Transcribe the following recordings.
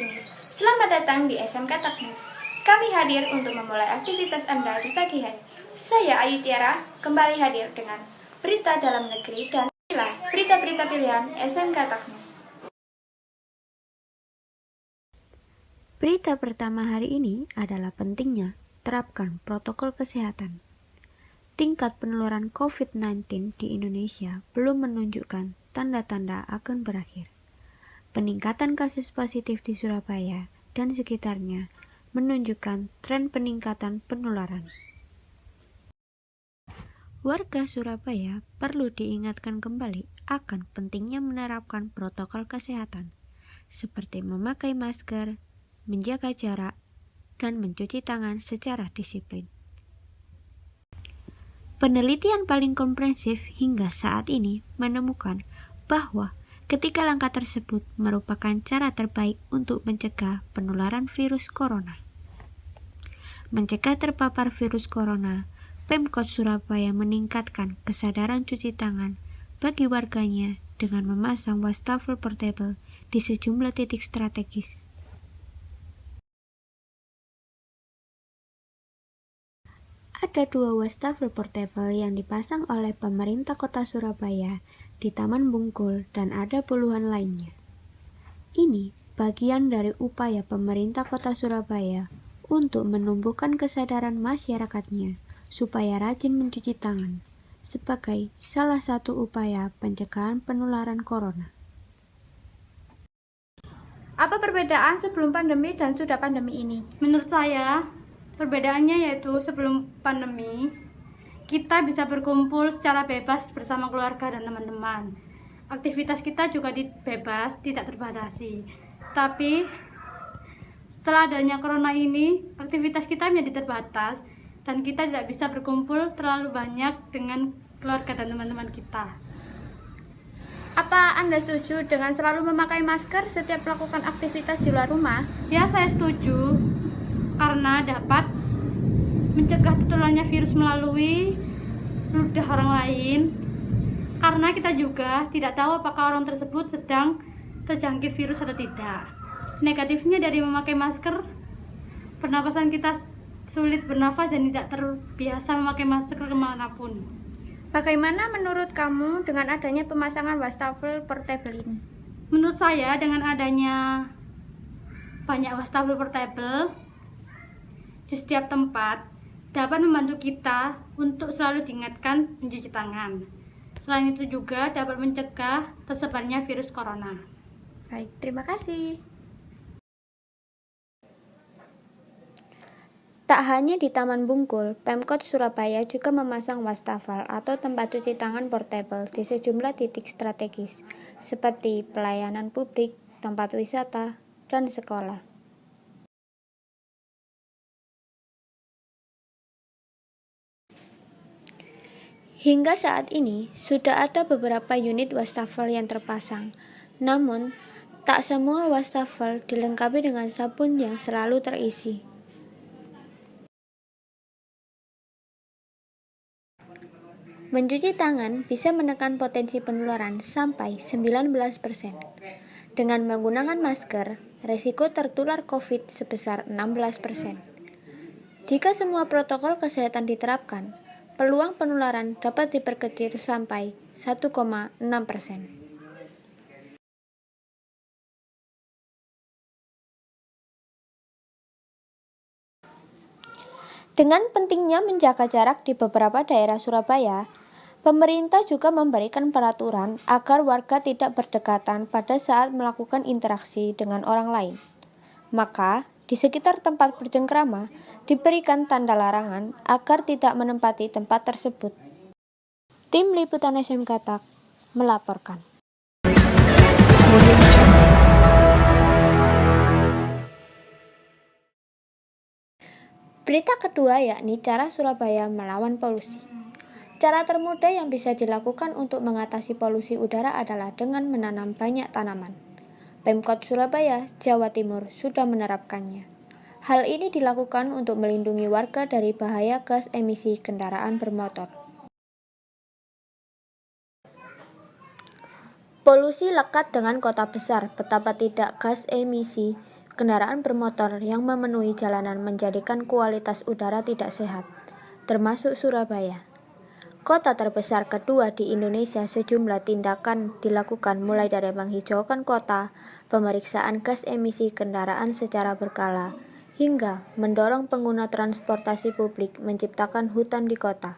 optimis. Selamat datang di SMK Takmus. Kami hadir untuk memulai aktivitas Anda di pagi hari. Saya Ayu Tiara, kembali hadir dengan berita dalam negeri dan inilah berita-berita pilihan SMK Takmus. Berita pertama hari ini adalah pentingnya terapkan protokol kesehatan. Tingkat penularan COVID-19 di Indonesia belum menunjukkan tanda-tanda akan berakhir. Peningkatan kasus positif di Surabaya dan sekitarnya menunjukkan tren peningkatan penularan. Warga Surabaya perlu diingatkan kembali akan pentingnya menerapkan protokol kesehatan, seperti memakai masker, menjaga jarak, dan mencuci tangan secara disiplin. Penelitian paling komprehensif hingga saat ini menemukan bahwa ketiga langkah tersebut merupakan cara terbaik untuk mencegah penularan virus corona. Mencegah terpapar virus corona, Pemkot Surabaya meningkatkan kesadaran cuci tangan bagi warganya dengan memasang wastafel portable di sejumlah titik strategis. Ada 2 wastafel portable yang dipasang oleh pemerintah kota Surabaya di Taman Bungkul dan ada puluhan lainnya. Ini bagian dari upaya pemerintah kota Surabaya untuk menumbuhkan kesadaran masyarakatnya supaya rajin mencuci tangan sebagai salah satu upaya pencegahan penularan corona. Apa perbedaan sebelum pandemi dan sudah pandemi ini? Menurut saya, perbedaannya yaitu sebelum pandemi, kita bisa berkumpul secara bebas bersama keluarga dan teman-teman. Aktivitas kita juga bebas, tidak terbatasi. Tapi setelah adanya corona ini, aktivitas kita menjadi terbatas dan kita tidak bisa berkumpul terlalu banyak dengan keluarga dan teman-teman kita. Apa Anda setuju dengan selalu memakai masker setiap melakukan aktivitas di luar rumah? Ya, saya setuju karena dapat mencegah tertularnya virus melalui ludah orang lain, karena kita juga tidak tahu apakah orang tersebut sedang terjangkit virus atau tidak. Negatifnya dari memakai masker, pernapasan kita sulit bernafas dan tidak terbiasa memakai masker kemanapun. Bagaimana menurut kamu dengan adanya pemasangan wastafel portable ini? Menurut saya, dengan adanya banyak wastafel portable di setiap tempat dapat membantu kita untuk selalu diingatkan mencuci tangan. Selain itu juga dapat mencegah tersebarnya virus corona. Baik, terima kasih. Tak hanya di Taman Bungkul, Pemkot Surabaya juga memasang wastafel atau tempat cuci tangan portable di sejumlah titik strategis, seperti pelayanan publik, tempat wisata, dan sekolah. Hingga saat ini, sudah ada beberapa unit wastafel yang terpasang, namun tak semua wastafel dilengkapi dengan sabun yang selalu terisi. Mencuci tangan bisa menekan potensi penularan sampai 19%. Dengan menggunakan masker, resiko tertular COVID sebesar 16%. Jika semua protokol kesehatan diterapkan, peluang penularan dapat diperkecil sampai 1,6%. Dengan pentingnya menjaga jarak di beberapa daerah Surabaya, pemerintah juga memberikan peraturan agar warga tidak berdekatan pada saat melakukan interaksi dengan orang lain. Maka, di sekitar tempat bercengkrama diberikan tanda larangan agar tidak menempati tempat tersebut. Tim Liputan SMK Tak melaporkan. Berita kedua yakni cara Surabaya melawan polusi. Cara termudah yang bisa dilakukan untuk mengatasi polusi udara adalah dengan menanam banyak tanaman. Pemkot Surabaya, Jawa Timur sudah menerapkannya. Hal ini dilakukan untuk melindungi warga dari bahaya gas emisi kendaraan bermotor. Polusi lekat dengan kota besar, betapa tidak gas emisi kendaraan bermotor yang memenuhi jalanan menjadikan kualitas udara tidak sehat, termasuk Surabaya. Kota terbesar kedua di Indonesia, sejumlah tindakan dilakukan mulai dari menghijaukan kota, pemeriksaan gas emisi kendaraan secara berkala, hingga mendorong pengguna transportasi publik menciptakan hutan di kota.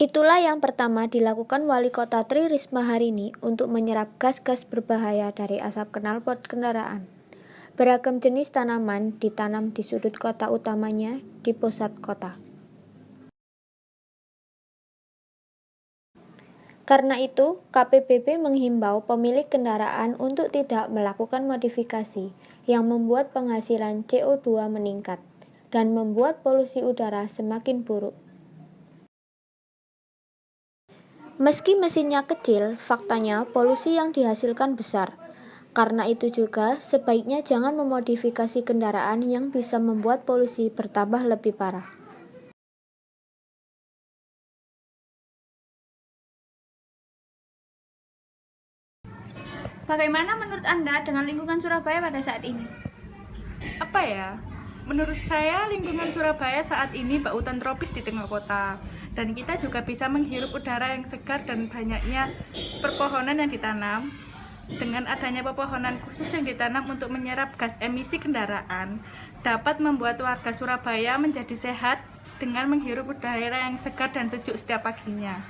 Itulah yang pertama dilakukan Wali Kota Tri Risma hari ini untuk menyerap gas-gas berbahaya dari asap knalpot kendaraan. Beragam jenis tanaman ditanam di sudut kota, utamanya di pusat kota. Karena itu, KPBB menghimbau pemilik kendaraan untuk tidak melakukan modifikasi yang membuat penghasilan CO2 meningkat dan membuat polusi udara semakin buruk. Meski mesinnya kecil, faktanya polusi yang dihasilkan besar. Karena itu juga, sebaiknya jangan memodifikasi kendaraan yang bisa membuat polusi bertambah lebih parah. Bagaimana menurut Anda dengan lingkungan Surabaya pada saat ini? Apa ya? Menurut saya lingkungan Surabaya saat ini bautan tropis di tengah kota, dan kita juga bisa menghirup udara yang segar dan banyaknya perpohonan yang ditanam. Dengan adanya pepohonan khusus yang ditanam untuk menyerap gas emisi kendaraan, dapat membuat warga Surabaya menjadi sehat dengan menghirup udara yang segar dan sejuk setiap paginya.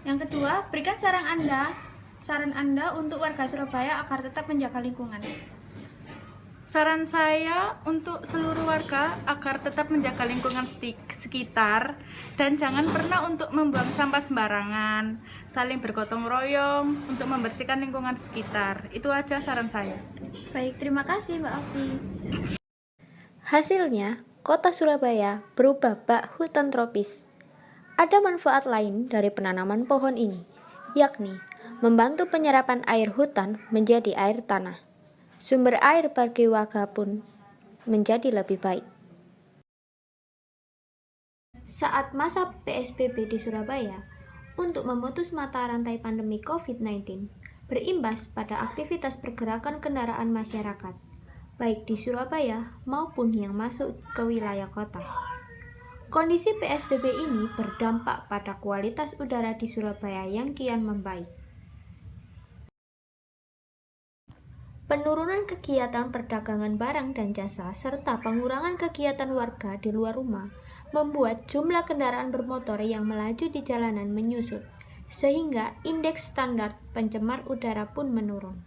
Yang kedua, berikan saran Anda untuk warga Surabaya agar tetap menjaga lingkungan. Saran saya untuk seluruh warga agar tetap menjaga lingkungan sekitar dan jangan pernah untuk membuang sampah sembarangan, saling bergotong royong untuk membersihkan lingkungan sekitar. Itu aja saran saya. Baik, terima kasih Mbak Afi. Hasilnya, kota Surabaya berubah bak hutan tropis. Ada manfaat lain dari penanaman pohon ini, yakni membantu penyerapan air hutan menjadi air tanah. Sumber air bagi warga pun menjadi lebih baik. Saat masa PSBB di Surabaya, untuk memutus mata rantai pandemi COVID-19, berimbas pada aktivitas pergerakan kendaraan masyarakat, baik di Surabaya maupun yang masuk ke wilayah kota. Kondisi PSBB ini berdampak pada kualitas udara di Surabaya yang kian membaik. Penurunan kegiatan perdagangan barang dan jasa serta pengurangan kegiatan warga di luar rumah membuat jumlah kendaraan bermotor yang melaju di jalanan menyusut, sehingga indeks standar pencemar udara pun menurun.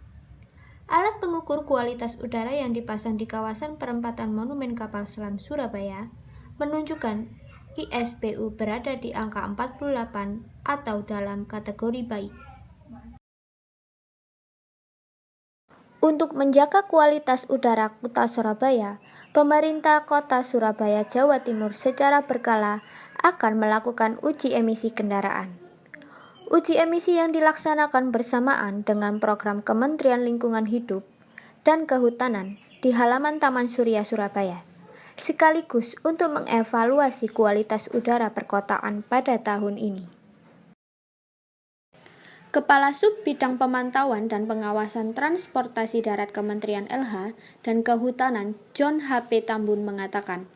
Alat pengukur kualitas udara yang dipasang di kawasan perempatan Monumen Kapal Selam Surabaya menunjukkan ISPU berada di angka 48 atau dalam kategori baik. Untuk menjaga kualitas udara kota Surabaya, pemerintah kota Surabaya, Jawa Timur secara berkala akan melakukan uji emisi kendaraan. Uji emisi yang dilaksanakan bersamaan dengan program Kementerian Lingkungan Hidup dan Kehutanan di halaman Taman Surya Surabaya, sekaligus untuk mengevaluasi kualitas udara perkotaan pada tahun ini. Kepala Sub Bidang Pemantauan dan Pengawasan Transportasi Darat Kementerian LH dan Kehutanan John HP Tambun mengatakan,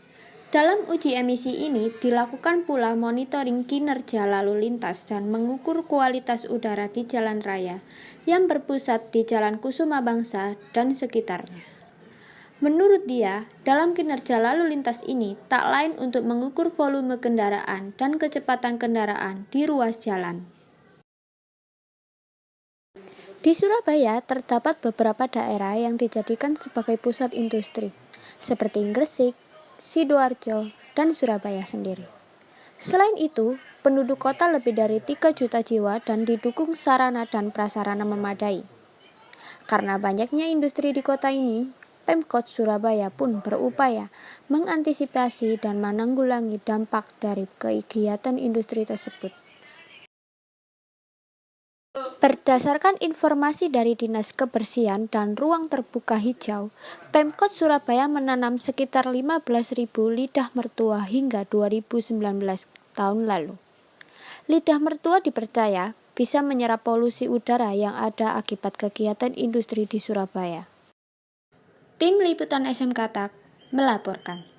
dalam uji emisi ini dilakukan pula monitoring kinerja lalu lintas dan mengukur kualitas udara di jalan raya yang berpusat di Jalan Kusuma Bangsa dan sekitarnya. Menurut dia, dalam kinerja lalu lintas ini tak lain untuk mengukur volume kendaraan dan kecepatan kendaraan di ruas jalan. Di Surabaya terdapat beberapa daerah yang dijadikan sebagai pusat industri, seperti Gresik, Sidoarjo, dan Surabaya sendiri. Selain itu, penduduk kota lebih dari 3 juta jiwa dan didukung sarana dan prasarana memadai. Karena banyaknya industri di kota ini, Pemkot Surabaya pun berupaya mengantisipasi dan menanggulangi dampak dari kegiatan industri tersebut. Berdasarkan informasi dari Dinas Kebersihan dan Ruang Terbuka Hijau, Pemkot Surabaya menanam sekitar 15.000 lidah mertua hingga 2019 tahun lalu. Lidah mertua dipercaya bisa menyerap polusi udara yang ada akibat kegiatan industri di Surabaya. Tim Liputan SMK TAK melaporkan.